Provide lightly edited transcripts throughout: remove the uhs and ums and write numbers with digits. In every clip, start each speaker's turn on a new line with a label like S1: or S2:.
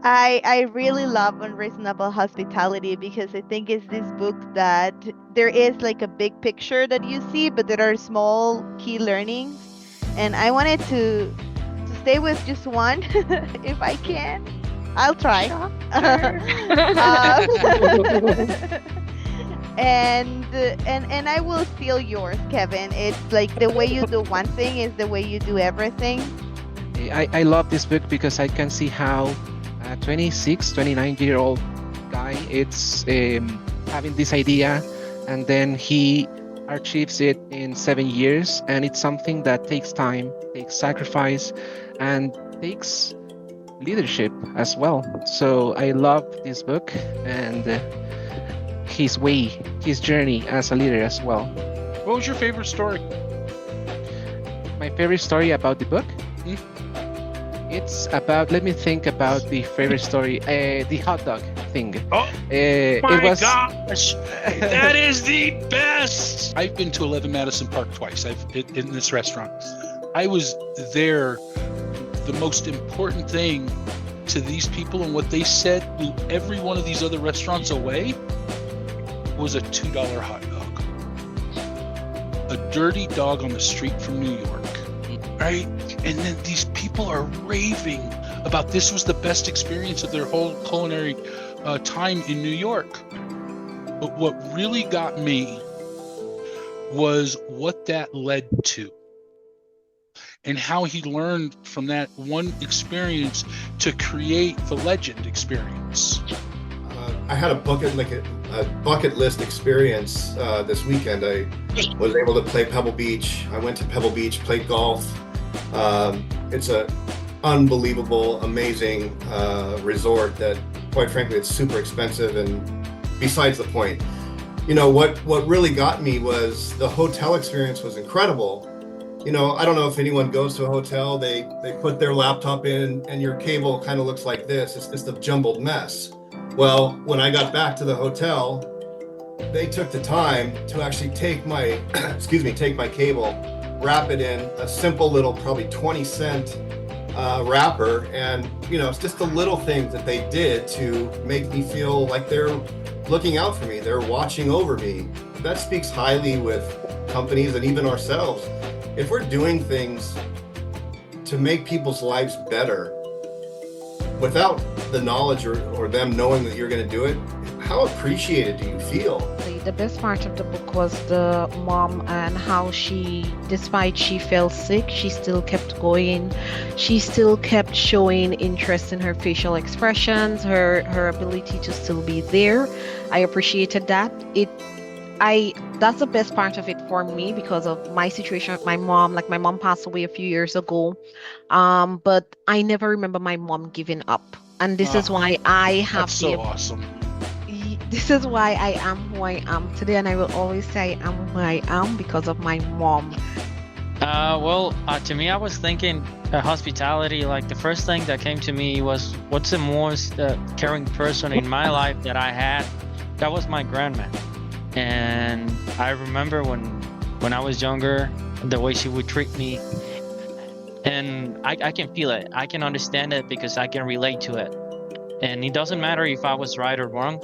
S1: I really love Unreasonable Hospitality because I think it's this book that there is like a big picture that you see, but there are small key learnings. And I wanted to stay with just one if I can. I'll try.
S2: Sure.
S1: Um, and I will steal yours, Kevin. It's like the way you do one thing is the way you do everything.
S3: I love this book because I can see how a 26, 29-year-old guy it's having this idea and then he achieves it in 7 years, and it's something that takes time, takes sacrifice, and takes leadership as well. So I love this book and his way, his journey as a leader as well.
S4: What was your favorite story?
S3: My favorite story about the book?
S4: Hmm?
S3: It's about, let me think about the favorite story, the hot dog thing.
S4: Oh,
S3: It
S4: my
S3: was
S4: gosh, that is the best. I've been to 11 Madison Park twice. In this restaurant. I was there. The most important thing to these people and what they said blew every one of these other restaurants away was a $2 hot dog. A dirty dog on the street from New York. Right? And then these people are raving about this was the best experience of their whole culinary time in New York. But what really got me was what that led to and how he learned from that one experience to create the legend experience.
S5: I had a bucket list experience this weekend. I was able to play Pebble Beach. I went to Pebble Beach, played golf. It's a unbelievable, amazing resort that, quite frankly, it's super expensive and besides the point. You know, what really got me was the hotel experience was incredible. You know, I don't know if anyone goes to a hotel, they put their laptop in and your cable kind of looks like this. It's just a jumbled mess. Well, when I got back to the hotel, they took the time to actually take my, take my cable, wrap it in a simple little, probably 20-cent wrapper. And, you know, it's just the little things that they did to make me feel like they're looking out for me. They're watching over me. That speaks highly with companies and even ourselves. If we're doing things to make people's lives better without the knowledge or them knowing that you're going to do it, how appreciated do you feel?
S2: The best part of the book was the mom and how she, despite she fell sick, she still kept going. She still kept showing interest in her facial expressions, her ability to still be there. I appreciated that. That's the best part of it for me because of my situation with my mom. Like my mom passed away a few years ago, but I never remember my mom giving up. And this is why I have
S4: That's so awesome.
S2: this is why I am who I am today, and I will always say I am who I am because of my mom.
S6: To me, I was thinking hospitality. Like the first thing that came to me was what's the most caring person in my life that I had? That was my grandma. And I remember when I was younger, the way she would treat me. And I can feel it. I can understand it because I can relate to it. And it doesn't matter if I was right or wrong.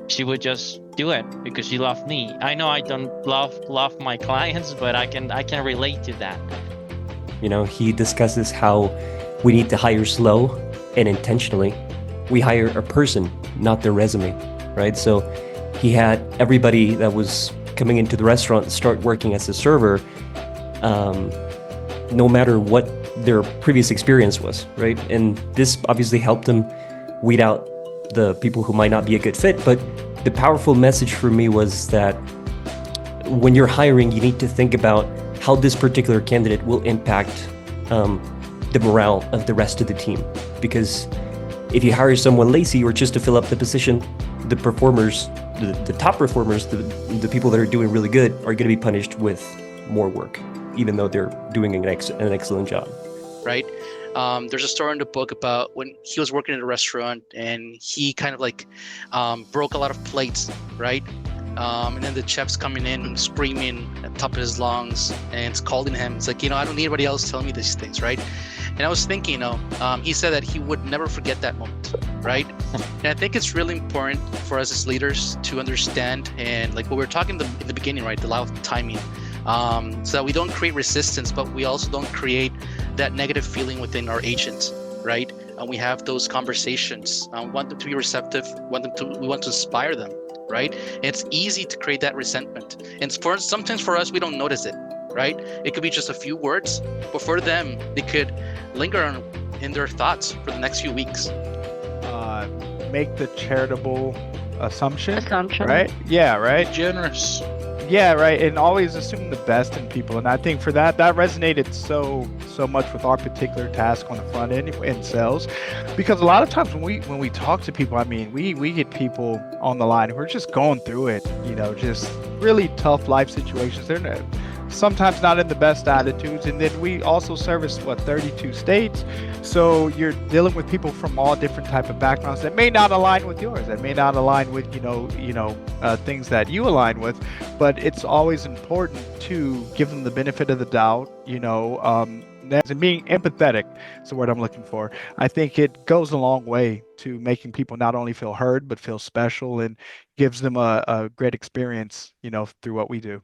S6: She would just do it because she loved me. I know I don't love my clients, but I can relate to that.
S7: You know, he discusses how we need to hire slow and intentionally. We hire a person, not their resume, right? So he had everybody that was coming into the restaurant start working as a server, no matter what their previous experience was, right? And this obviously helped him weed out the people who might not be a good fit. But the powerful message for me was that when you're hiring, you need to think about how this particular candidate will impact the morale of the rest of the team. Because if you hire someone lazy or just to fill up the position, the performers, the top performers, the people that are doing really good are going to be punished with more work, even though they're doing an excellent job.
S8: Right? There's a story in the book about when he was working at a restaurant and he kind of like broke a lot of plates, right? And then the chef's coming in screaming at the top of his lungs and scolding him. It's like, I don't need anybody else telling me these things, right? And I was thinking, he said that he would never forget that moment, right? And I think it's really important for us as leaders to understand, and like what we were talking in the beginning, right? The law of timing, so that we don't create resistance, but we also don't create that negative feeling within our agents, right? And we have those conversations. We want them to be receptive. We want to inspire them, right? And it's easy to create that resentment. And sometimes for us, we don't notice it, right? It could be just a few words, but for them, they could linger in their thoughts for the next few weeks.
S9: Make the charitable assumption,
S2: Assumption.
S9: right? Yeah, right.
S4: Generous.
S9: Yeah, right. And always assume the best in people. And I think for that resonated so much with our particular task on the front end in sales, because a lot of times when we talk to people, I mean, we get people on the line who are just going through it, just really tough life situations. They're sometimes not in the best attitudes. And then we also service 32 states. So you're dealing with people from all different type of backgrounds that may not align with yours, that may not align with, things that you align with. But it's always important to give them the benefit of the doubt, and being empathetic is the word I'm looking for. I think it goes a long way to making people not only feel heard, but feel special, and gives them a great experience, through what we do.